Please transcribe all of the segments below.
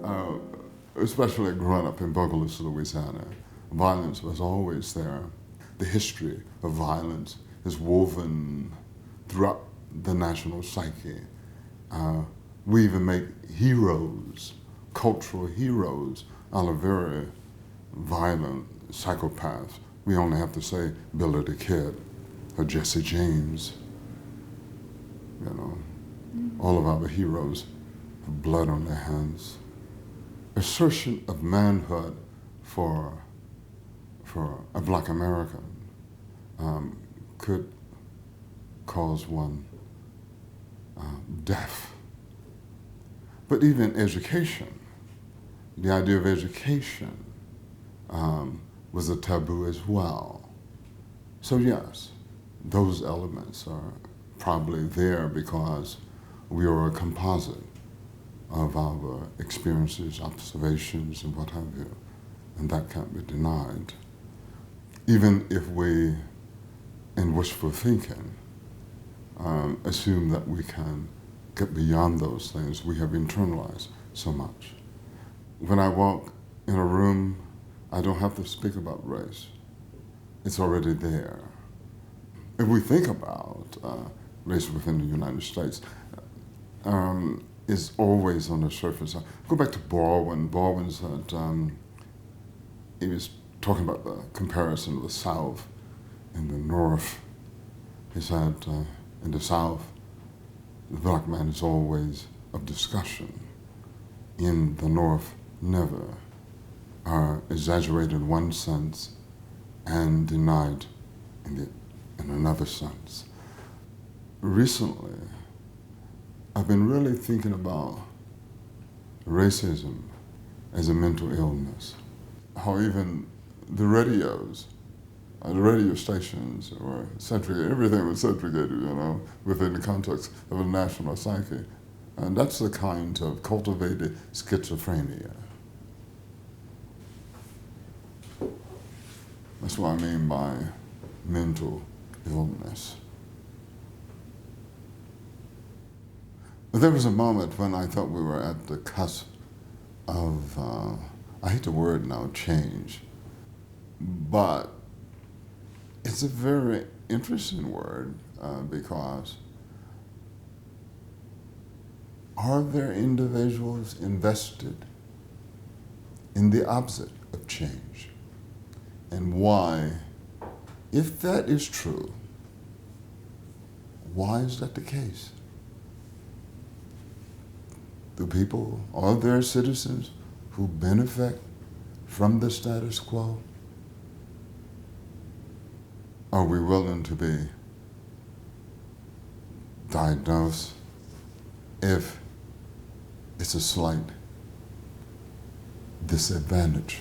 uh, especially growing up in Bolgalusa, Louisiana, violence was always there. The history of violence is woven throughout the national psyche. We even make heroes, cultural heroes, out of very violent psychopaths. We only have to say Billy the Kid or Jesse James. You know, all of our heroes have blood on their hands. Assertion of manhood for a Black American could cause one death. But even education, the idea of education was a taboo as well. So yes, those elements are probably there because we are a composite of our experiences, observations, and what have you, and that can't be denied. Even if we, in wishful thinking, assume that we can get beyond those things, we have internalized so much. When I walk in a room, I don't have to speak about race. It's already there. If we think about race within the United States, is always on the surface. Go back to Baldwin. Baldwin said, he was talking about the comparison of the South and the North. He said, in the South, the Black man is always of discussion. In the North, never. Are exaggerated in one sense and denied in another sense. Recently, I've been really thinking about racism as a mental illness. How even the radios, the radio stations were segregated, everything was segregated, you know, within the context of a national psyche. And that's the kind of cultivated schizophrenia. That's what I mean by mental illness. But there was a moment when I thought we were at the cusp of, I hate the word now, change, but it's a very interesting word because are there individuals invested in the opposite of change? And why, if that is true, why is that the case? The people, are there citizens who benefit from the status quo? Are we willing to be diagnosed if it's a slight disadvantage?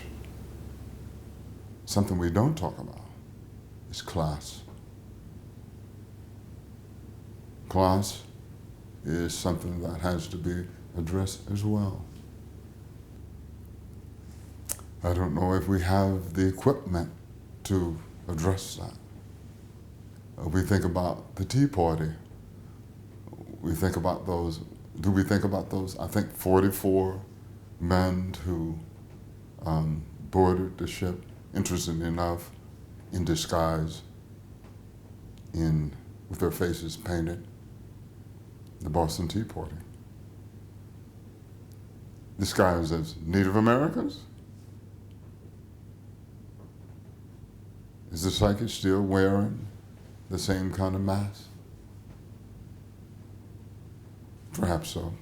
Something we don't talk about is class. Class is something that has to be addressed as well. I don't know if we have the equipment to address that. We think about the Tea Party. We think about those, do we think about those, I think 44 men who boarded the ship, interesting enough, in disguise, with their faces painted, the Boston Tea Party. Disguised as Native Americans? Is the psyche still wearing the same kind of mask? Perhaps so.